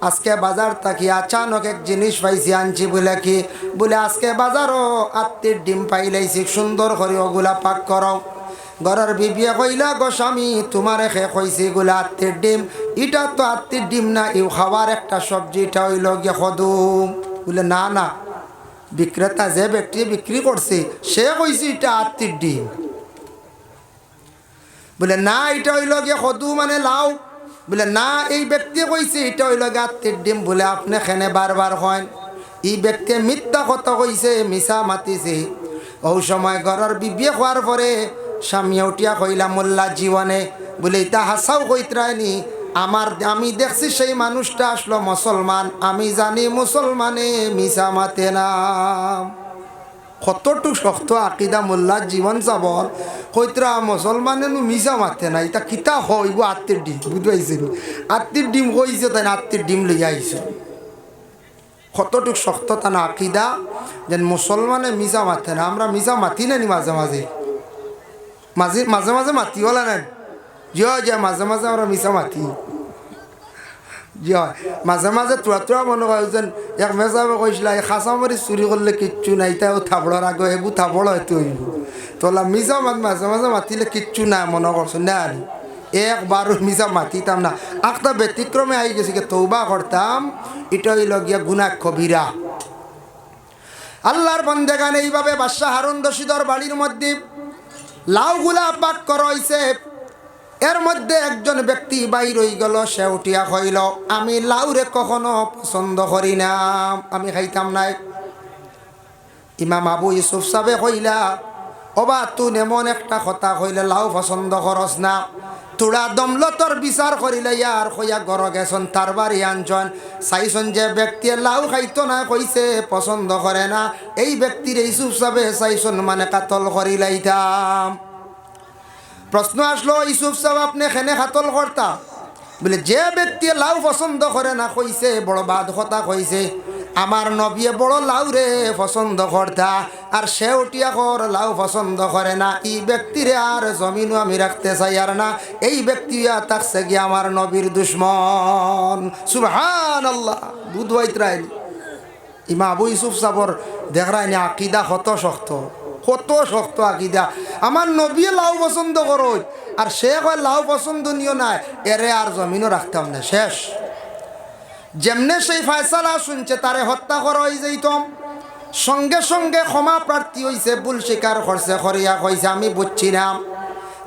আজকে বাজার থাকি আচানক এক জিনিস পাইছি, আনছি। বলে কি? বলে আজকে বাজারও আত্মীর ডিম পাইলাইছি, সুন্দর করে ওগুলা পাক করো। ঘরের বিবিয়ে কইলা, গো স্বামী তোমার খে কইছি এগুলা আত্মীর ডিম, এটা তো আত্মীর ডিম না, ইউ খাবার একটা সবজি, এটা হইল গিয়ে খদুম। বলে না না, বিক্রেতা যে ব্যক্তি বিক্রি করছে সে কইছে এটা আত্মীর ডিম। বলে না, এটা হইল গিয়ে খদু মানে লাউ। বলে না, এই ব্যক্তি কইছে এটা হইল গিয়ে আত্মীর ডিম। বলে আপনি খেনে বারবার হয়, এই ব্যক্তি মিথ্যা কথা কইছে, মিছা মাতিছে। ওই সময় ঘরের বিবিয়ে হওয়ার পরে স্বামী উঠিয়া কইলা, মোল্লা জীবনে বলে এটা হাসাও কইতরায়নি, আমি দেখছি সেই মানুষটা আসলো মুসলমান, আমি জানি মুসলমানে মিছা মাতে না। কতটুক শক্ত আকিদা মোল্লার জীবন যাবর কইতরা মুসলমানে মিছা মাতে না, এটা কিতা হইব আত্মীর ডিম। বুঝতে পাইছেন? আত্মীর ডিম কইছে, তাই আত্মীর ডিম লইয়া আইছে। কতটুক শক্ত তা না আকিদা, যেন মুসলমানে মিছা মাতে না। আমরা মিছা মাতি নানি মাঝে মাঝে মাঝে মাঝে মাঝে মাতি হলা নেন যে মাঝে মাঝে আমরা মিছা মাতি হয়। মাঝে মাঝে তোরা তোরা মনে হয় যেন এক মেজাবে কইসলা এই খাঁচামারি চুরি করলে কিচ্ছু নাই, তাও থাবড়ার আগে এবু থাবড় হয়তো হইব। তোলা মিছা মাঝে মাঝে মাতিলে কিচ্ছু নাই মনে করছো না, আর একবারও মিছা মাতিতাম না। একটা ব্যতিক্রমে আই গেছি তৌবা করতাম, এটা হইল গিয়া গুনাহ কবিরা। আল্লাহর বন্দেগান এইভাবে বাদশাহ হারুন রশিদর বাড়ির মধ্যে লাউগুলা পাক করা হইছে। এর মধ্যে একজন ব্যক্তি বাইর হয়ে গেল, সে উঠিয়া কইল, আমি লাউরে কখনো পছন্দ করি না, আমি খাইতাম নাই। ইমাম আবু ইউসুফ সাহেব কইলা, ওবা তুই এমন একটা কথা কইলে লাউ পছন্দ করস না, তোরা দমলতর বিচার করিলে ইয়ার কইয়া গর গেছন, তার বাড়ি আনছন, চাইছন যে ব্যক্তি লাউ খাইতো না, কইছে পছন্দ করে না, এই ব্যক্তির ইউসুফ সাহেব চাইছন মানে কাতল করিলাইতাম। প্রশ্ন আসলো, ইউসুফ সাহেব আপনি খেনে কাতল করতা? বলে যে ব্যক্তি লাউ পছন্দ করে না কইছে বড় বাদ কথা কইছে, আমার নবিয়ে বড় লাউ রে পছন্দ করতা, আর সে উঠিয়া কর লাউ পছন্দ করে না, এই ব্যক্তিরে আর জমিনও আমি রাখতে চাই আর না, এই ব্যক্তি থাকছে গিয়ে আমার নবীর দুশ্মন। সুবহানাল্লাহ। বুধবাইতরাই ইমা আবু ইউসুফ সাবর দেখরাইনি আকিদা কত শক্ত, কত শক্ত আকিদা। আমার নবী লাউ পছন্দ করো আর সে কয় লাউ পছন্দ নিও না, এরে আর জমিনও রাখতাম না, শেষ। যেমনে সেই ফয়সালা শুনছে তারে হত্যা করা হয়ে যাইতম, সঙ্গে সঙ্গে ক্ষমা প্রার্থী হইছে, ভুল স্বীকার করছে, করিয়া কইছে আমি বুঝছি না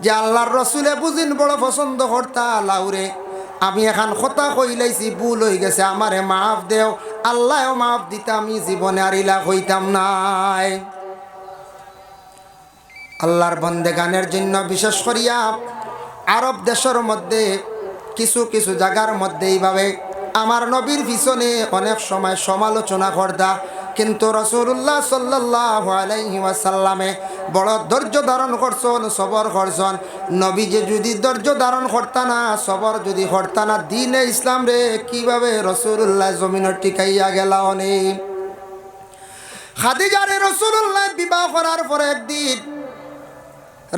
যে আল্লাহর রসুলে বুঝিন বড় পছন্দ করতা লাউরে, আমি এখন কথা কইলাইছি, ভুল হয়ে গেছে, আমারে মাফ দেও। আল্লাহও মাফ দিতে আমি জীবনে আর ইলা কইতাম নাই। আল্লাহর বন্দেগানের জন্য বিশেষ করিয়া আরব দেশের মধ্যে কিছু কিছু জায়গার মধ্যে এইভাবে আমার নবীর পিছনে অনেক সময় সমালোচনা করতা, কিন্তু রাসূলুল্লাহ সাল্লাল্লাহু আলাইহি ওয়াসাল্লামে বড় ধৈর্য ধারণ করছেন, সবর করছেন। নবী যে যদি ধৈর্য ধারণ করতা না, সবর যদি করতা না, দ্বীনে ইসলাম রে কিভাবে রাসূলুল্লাহ জমিনের টিকাইয়া গেল। অনেক খাদিজারে রাসূলুল্লাহ বিবাহ করার পরে একদিন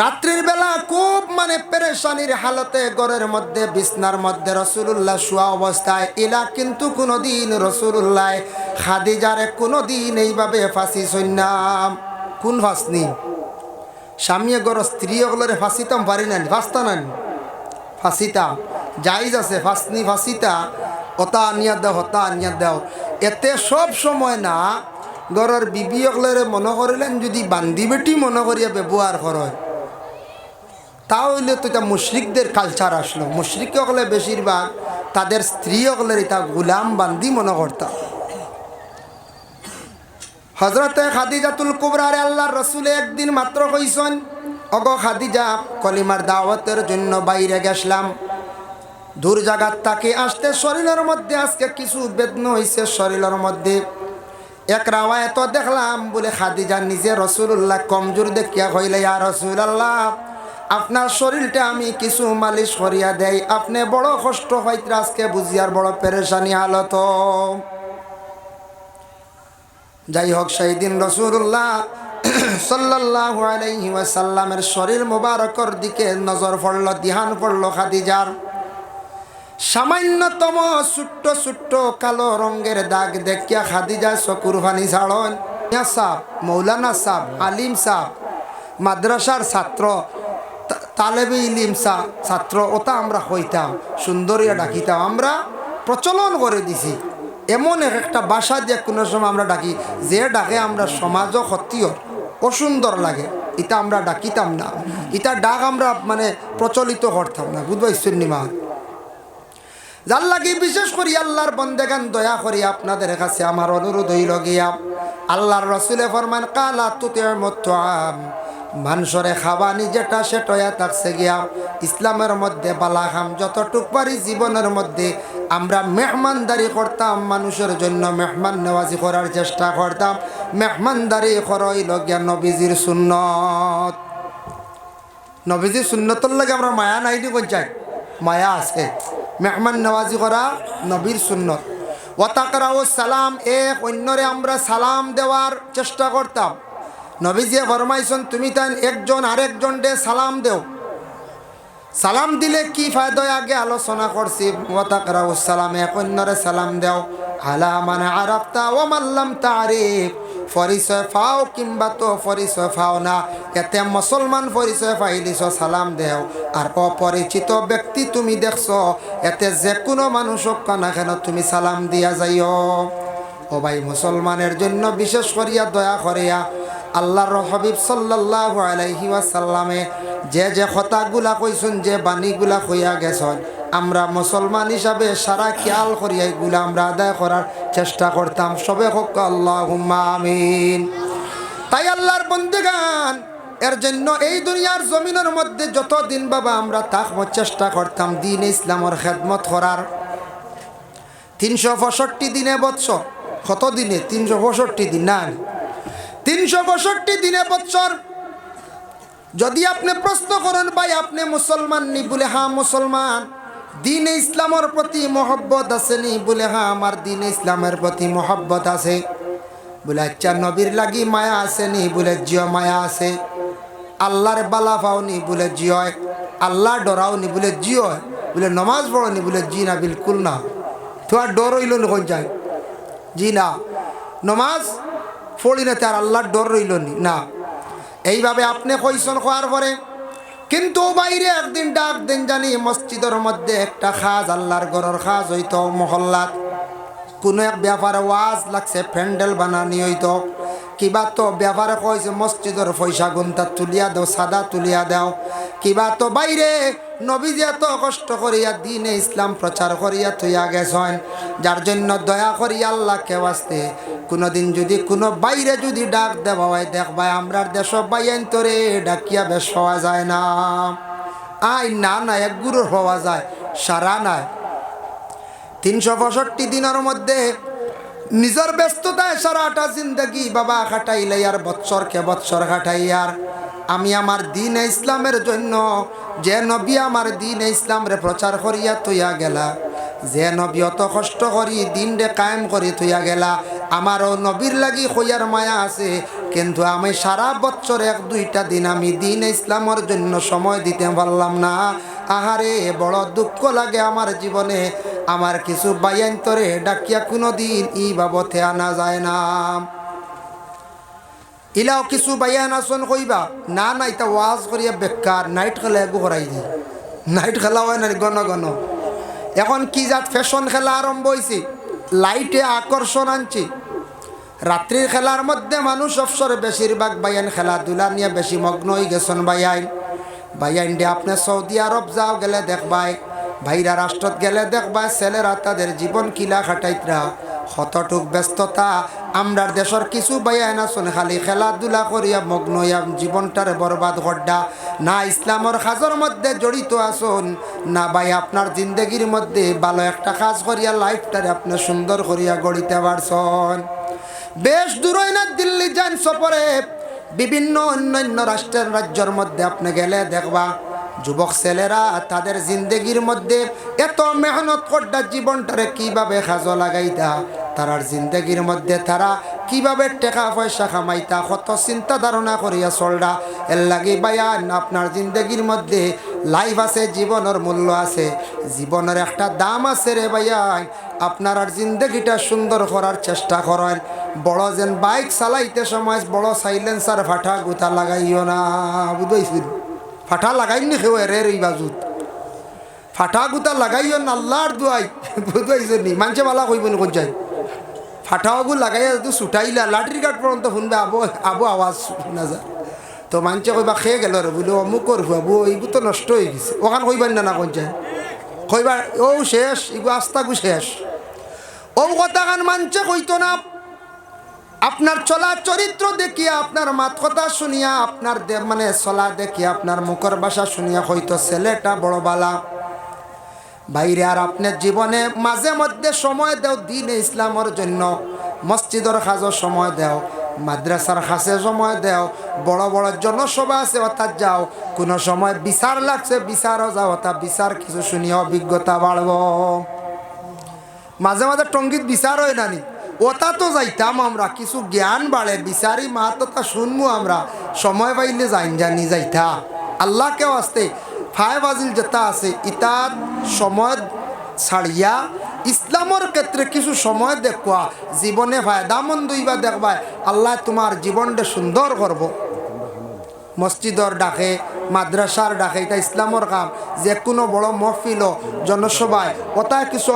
রাত্রির বেলা খুব পেরেশানির হালতে ঘরের মধ্যে বিছনার মধ্যে রাসূলুল্লাহ শোয়া অবস্থায়, এলা কিন্তু কোনোদিন রাসূলুল্লাহ খাদিজারে কোনোদিন এইভাবে ফাঁসি সন্ন্যাম। কোন ফাঁসনি? স্বামী গর স্ত্রী ওগুলোরে ফাঁসিতাম পারি না, ফাঁসতা নানি ফাঁসিতাম, জাইজ আছে ফাঁসনি ফাঁসিতা, হতা আনিয়া দাও, হতা আনিয়া দাও। এতে সব সময় না ঘরের বিবি ওগুলোরে মনে করিলেন যদি বান্দি বেটি মনে করিয়া ব্যবহার করে, তাহলে তো এটা মুশরিকদের কালচার আসলো। মুশরিক হলে বেশিরভাগ তাদের স্ত্রী হলের এটা গুলাম বান্দি মনে করতাম। হজরতে খাদিজাতুল কুবরারে আল্লাহর রসুলে একদিন মাত্র কইছেন, অগো খাদিজা, কলিমার দাওয়াতের জন্য বাইরে গেছলাম, দূর জায়গার তাকে আসতে শরীরের মধ্যে আজকে কিছু বেদনা হয়েছে শরীরের মধ্যে। এক রাওয়ায়াত দেখলাম বলে খাদিজা নিজে রাসূলুল্লাহ কমজোর দেখিয়া কইলে, ইয়া রাসূলুল্লাহ, আপনার শরীরটা আমি কিছু মালিশ করিয়া দেই, আপনি বড় কষ্ট হইতে আজকে বুঝিয়ার বড় পেরেশানি হালত। যাই হোক, সেই দিন রাসূলুল্লাহ সাল্লাল্লাহু আলাইহি ওয়াসাল্লামের শরীর মুবারকর দিকে নজর পড়ল, ধ্যান পড়ল খাদিজার। সামান্যতম ছোট্ট ছোট্ট কালো রঙের দাগ দেখিয়া খাদিজা চকুর পানি ছাড়ন। সাহ, মৌলানা সাহ, আলিম সাহ, মাদ্রাসার ছাত্র, তালেবে ইলিম ছাত্র, ওটা আমরা হইতাম, সুন্দরিয়া ডাকিতাম, আমরা প্রচলন করে দিছি। এমন একটা ভাষা দিয়ে কোনো সময় আমরা ডাকি, যে ডাকে আমরা সমাজও ক্ষতিও অসুন্দর লাগে, এটা আমরা ডাকিতাম না, এটা ডাক আমরা মানে প্রচলিত করতাম না। বুঝবাইছেন মা? যার লাগি বিশেষ করি আল্লাহর বন্দেগান দয়া করি আপনাদের কাছে আমার অনুরোধ হইল গিয়া, আল্লাহর রসুলে ফরমান কালা তুতির মুতআম, মানুষরে খাবানি যেটা সেটাই থাকছে গিয়া ইসলামের মধ্যে বালাহাম যতটুক পারি জীবনের মধ্যে আমরা মেহমানদারি করতাম, মানুষের জন্য মেহমান নেওয়াজি করার চেষ্টা করতাম। মেহমানদারি করইল গিয়া নবীজির সুন্নত। নবীজির সুন্নতর লাগে আমরা মায়া নাইনি কোথায়? মায়া আছে। মেহমান নেওয়াজি করা নবীর সুন্নত। ওয়াতাকরাউ সালাম, এক অন্যরে আমরা সালাম দেওয়ার চেষ্টা করতাম। নবীজি ফরমাইছেন তুমি তাই একজন আরেকজন ডে সালাম দেও। সালাম দিলে কি ফায়দা আগে আলোচনা করছি। ওয়াতাকরাউ সালাম, এক অন্যরে সালাম দেও। আলা মান আরাফতা ওয়া মান লাম তারিফ, পরিচয় পাও কিংবা তো পরিচয় পাও না, এতে মুসলমান পরিচয় পাইলিছ সালাম দেও। আর অপরিচিত ব্যক্তি তুমি দেখছো, এতে যে কোনো মানুষক না কেন তুমি সালাম দিয়া যাইও। ও ভাই, মুসলমানের জন্য বিশেষ করিয়া দয়া করিয়া আল্লাহর হাবিব সাল্লাল্লাহু আলাইহি ওয়াসাল্লামে যে যে কথাগুলা কইছেন, যে বাণীগুলা কইয়া গেছেন, আমরা মুসলমান হিসাবে সারা খেয়াল করিয়া এগুলা আমরা আদায় করার চেষ্টা করতাম। সবে হোক আল্লাহুম্মা আমিন। তাই আল্লাহর বন্দেগান, এর জন্য এই দুনিয়ার জমিনের মধ্যে যতদিন বাবা আমরা থাকবো চেষ্টা করতাম দ্বীন ইসলামের খেদমত করার। 365 দিনে বৎসর, কত দিনে? 365 দিন না, 365 দিনে বৎসর। যদি আপনি প্রশ্ন করেন ভাই আপনি মুসলমান নি? বলে হ্যাঁ মুসলমান। দ্বীনে ইসলামের প্রতি মহব্বত আছে নি? বলে হ্যাঁ আমার দ্বীনে ইসলামের প্রতি মহব্বত আছে। বলে আচ্ছা নবীর লাগি মায়া আছে নি? বলে জিও মায়া আছে। আল্লাহর বালা পাও নি? বলে জিও। আল্লাহ ডরাও নি? বলে জিও। বলে নমাজ পড়ো নি? বলে জি না, বিলকুল না। তোমার ডর হইল নি? কোন যায়? জি না, নমাজ পড়ি না, তার আল্লাহর ডর রইল নি? না। এইভাবে আপনি কইসন খোয়ার পরে কিন্তু বাইরে একদিন ডাক দিন জানি মসজিদের মধ্যে একটা খাজ, আল্লাহর ঘরের খাজ হইতো মহল্লাত, কোনো এক ব্যাপারে ওয়াজ লাগছে, প্যান্ডেল বানানি হইতো, কিবা তো ব্যাপারে কইছে মসজিদের পয়সা গুনতা তুলিয়া দাও, সাদা তুলিয়া দাও। কিবা তো বাইরে নবীজি এত কষ্ট করিয়া দ্বীনে ইসলাম প্রচার করিয়া থইয়া গেছেন, যার জন্য দয়া করিয়া আল্লাহকে ওয়াস্তে কোনোদিন যদি কোনো বাইরে যদি ডাক দেওয়া হয়, দেখবাই আমরার দেশ বাইন তোরে ডাকিয়া বেশ পাওয়া যায় না। আই না না, এক গুরুর পাওয়া যায়, সারা নাই। 365 দিনের মধ্যে নিজের ব্যস্ততায় সারাটা জিন্দগি বাবা কাটাইলে আর বৎসরকে বৎসর কাটাইয়ার আমি আমার দ্বীনে ইসলামের জন্য, যে নবী আমার দ্বীনে ইসলামরে প্রচার করিয়া তুইয়া গেলা, যে নবী অত কষ্ট করি দিনরে কায়েম করি তুইয়া গেলা, আমারও নবীর লাগি হইয়ার মায়া আছে, কিন্তু আমি সারা বছর 1-2টা দিন আমি দ্বীনে ইসলামের জন্য সময় দিতে পারলাম না। আহারে বড় দুঃখ লাগে আমার জীবনে। আমার কিছু বাইয়ান্তরে ডাকিয়া কোনো দিন ই বাবতে আনা যায় না। ইলাও কিছু বাইয়ান আসন কইবা না না, এটা ওয়াজ করিয়া বেকার, নাইট খেলা এগু করাই দিই। নাইট খেলা হয় না ঘন ঘন। এখন কি জাত ফ্যাশন খেলা আরম্ভ হয়েছে, লাইটে আকর্ষণ আনছে। রাত্রির খেলার মধ্যে মানুষ অবসরে বেশিরভাগ বাইয়ান খেলাধুলা নিয়ে বেশি মগ্ন হয়ে গেছেন। বাইয়ান দিয়ে আপনি সৌদি আরব যাও গেলে দেখবাই, ভাইরা রাষ্ট্রত গেলে দেখবাই ছেলেরা তাদের জীবন কিলা খাটাইতরা, কতটুক ব্যস্ততা। আমরার দেশের কিছু বাইয়ান আছেন খালি খেলাধুলা করিয়া মগ্ন হইয়া জীবনটারে বরবাদ করডা। না ইসলামের কাজের মধ্যে জড়িত আসুন, না ভাই আপনার জিন্দগির মধ্যে ভালো একটা কাজ করিয়া লাইফটারে আপনি সুন্দর করিয়া গড়িতে পারছেন। বেশ দূর হয় না, দিল্লি যান সফরে, বিভিন্ন অন্যান্য রাজ্যের মধ্যে আপনি গেলে দেখবা যুবক ছেলেরা তাদের জিন্দগির মধ্যে এত মেহনত করটা জীবনটারে কিভাবে কাজে লাগাইতা, তারার জিন্দগির মধ্যে তারা কিভাবে টাকা পয়সা কামাইতা কত চিন্তা ধারণা করিয়া চলরা। এর লাগি বায়ান আপনার জিন্দগির মধ্যে লাইফ আছে, জীবনের মূল্য আছে, জীবনের একটা দাম আছে রে ভাইয়াই। আপনার আর জিন্দগিটা সুন্দর করার চেষ্টা করেন। বড় যেন বাইক চালাইতে সময় বড় সাইলেন্সার ফাটা গুতা লাগাইও না, বুঝাইছিল ফাটা লাগাইনি কেউ এরে এই বাজুত ফাটা গুতা লাগাইও না, আল্লাহর দুয়াই বুঝাইছে নি মানুষে বালা কইব নি কোন যাই ফাটাওয়াগু লাগাইয়া যদি ছুটাইলা লাঠির গাট পর্যন্ত শুনবে আবু আবু আওয়াজ শোনা যায়। তো মানুষে কইবা খেয়ে গেল রে বলে অমুকর হুয়াবু এইগু তো নষ্ট হয়ে গেছে, ওখান কইবেন না না কোন যায় কইবা ও শেষ এগু আস্তাগু শেষ। ও কথা গান মানুষে কইতো না। আপনার চলা চরিত্র দেখিয়া, আপনার মাত কথা শুনিয়া, আপনার মানে চলা দেখিয়া, আপনার মুখের ভাষা শুনিয়া হয়তো ছেলেটা বড় বালা বাইরে। আর আপনার জীবনে মাঝে মধ্যে সময় দেও দিনে ইসলামের জন্য, মসজিদের কাজও সময় দেও, মাদ্রাসার কাছে সময় দেও, বড় বড় জনসভা আছে অর্থাৎ যাও, কোনো সময় বিচার লাগছে বিচারও যাও, অর্থাৎ বিচার কিছু শুনিয়া অভিজ্ঞতা বাড়ব। মাঝে মাঝে টঙ্গিত বিচার হয় নানি ওটা তো যাইতাম আমরা, কিছু জ্ঞান বাড়ে, বিচারি মাহাত্মা শুনবো আমরা, সময় পাইলে যাইন জানি যাইতা আল্লাহকেও আসতে ফায় বাজিল যেটা আছে ইতার সময় ছাড়িয়া ইসলামের ক্ষেত্রে কিছু সময় দেখবা, জীবনে ফায়দামন্দ হইবা দেখবা, আল্লাহ তোমার জীবনটা সুন্দর করব। মসজিদর ডাকে, মাদ্রাসার ডাকে, এটা ইসলামের কাম। যে কোনো বড় মহফিল জনসভায় ওটায় কিছু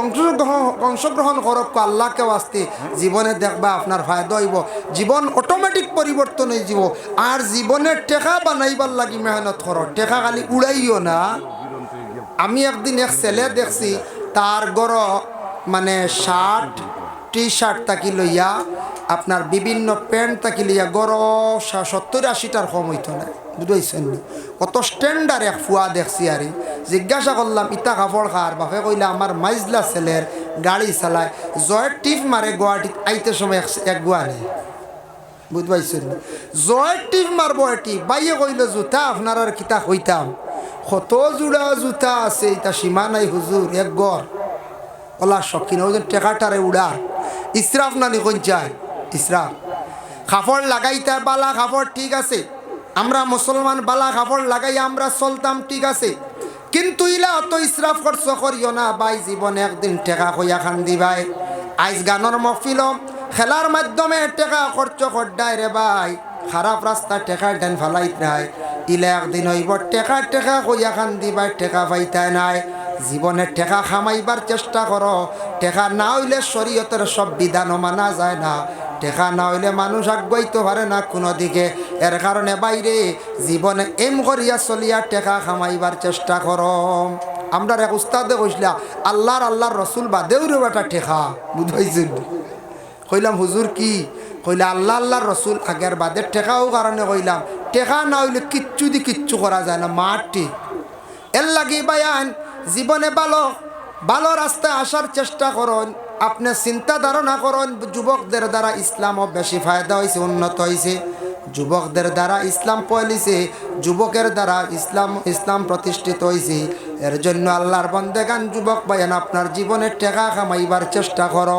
অংশগ্রহণ করক আল্লাহকে আসতে, জীবনে দেখবা আপনার ফায়দা হইব, জীবন অটোমেটিক পরিবর্তন হয়ে যাব। আর জীবনের টেকা বানাইবার লাগি মেহনত করো, টেকা খালি উড়াইও না। আমি একদিন এক ছেলে দেখছি তার গড় মানে শার্ট টি শার্ট তাকি লইয়া আপনার বিভিন্ন প্যান্ট তাকি লইয়া গড় 70-80টার কম হইতো না, বুঝাইছেন কত স্ট্যান্ডার্ড এক ফুয়া দেখছি। আর জিজ্ঞাসা করলাম ইটা কাপড় খার বাপে কইলে আমার মাইজলা ছেলের গাড়ি চালায় জয়ের টিপ মারে গুয়াহাটিত আইতে সময় এক গুয়া নেই, বুঝ পাইছেন জয়ের টিপ মারবো এটি বাইয়ে কইল জুতা আপনার আর কিতা হইতাম কত জোড়া জুতা আছে এটা সীমা নাই হুজুর, এক গড় ওলা শখিন ওই টেকাটারে উড়া ইসরাফ নানি কোন যায় ইসরাফ। কাপড় লাগাইতে বালা কাপড় ঠিক আছে, আমরা মুসলমান বালা কাপড় লাগাই আমরা চলতাম ঠিক আছে, কিন্তু ইলা অত ইসরাফ খরচ করিও না ভাই, জীবনে একদিন টেকা কইয়া খান দিবাই। আইজ গানের মহফিল খেলার মাধ্যমে টেকা খরচ করডায় রে ভাই, খারাপ রাস্তা টেকা ডেন ফালাই নাই, ইলে একদিন হইব টেকা টেকা কইয়া খান দিবাই, টেকা পাইতাই নাই। জীবনে টেকা খামাইবার চেষ্টা করো, টেকা না হইলে শরীয়তের সব বিধানও মানা যায় না, টেকা না হইলে মানুষ আগাইতে পারে না কোনো দিকে। এর কারণে বাইরে জীবনে এম করিয়া চলিয়া টেকা খামাইবার চেষ্টা করো। আমরা এক উস্তাদে কইসলা আল্লাহর রসুল বাদেও রে বেটা টেকা, বুঝাইছেন? কইলাম হুজুর কি? কইলা আল্লাহর রসুল আগের বাদে টেকাও কারণে কইলাম টেকা না হইলে কিচ্ছু দি কিচ্ছু করা যায় না মাটি। এর লাগি বায়ান জীবনে ভালো রাস্তায় আসার চেষ্টা করুন, আপনি চিন্তা ধারণা করুন। যুবকদের দ্বারা ইসলামও বেশি ফায়দা হয়েছে, উন্নত হয়েছে, যুবকদের দ্বারা ইসলাম পয়লিছে, যুবকের দ্বারা ইসলাম প্রতিষ্ঠিত হয়েছে। এর জন্য আল্লাহর বন্দেগান যুবক ভাইয়ান আপনার জীবনে টেকা কামাইবার চেষ্টা করো,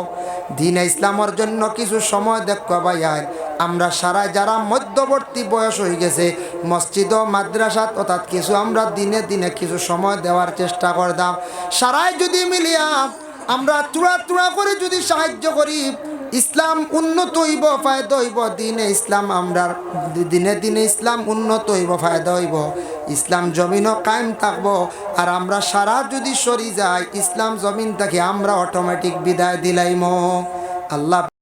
দিনে ইসলামের জন্য কিছু সময় দেখো ভাইয়ান। আমরা সারা যারা মধ্যবর্তী বয়স হয়ে গেছে মসজিদ ও মাদ্রাসাত অর্থাৎ কিছু আমরা দিনে দিনে কিছু সময় দেওয়ার চেষ্টা করতাম। সারাই যদি মিলিয়া আমরা তুড়া করে যদি সাহায্য করি, ইসলাম উন্নত হইব, ফায়দা হইব। দিনে দিনে ইসলাম উন্নত হইব, ফায়দা হইব, ইসলাম জমিনও কায়েম থাকবো। আর আমরা সারা যদি সরি যাই ইসলাম জমিন থেকে আমরা অটোমেটিক বিদায় দিলাইম। আল্লাহ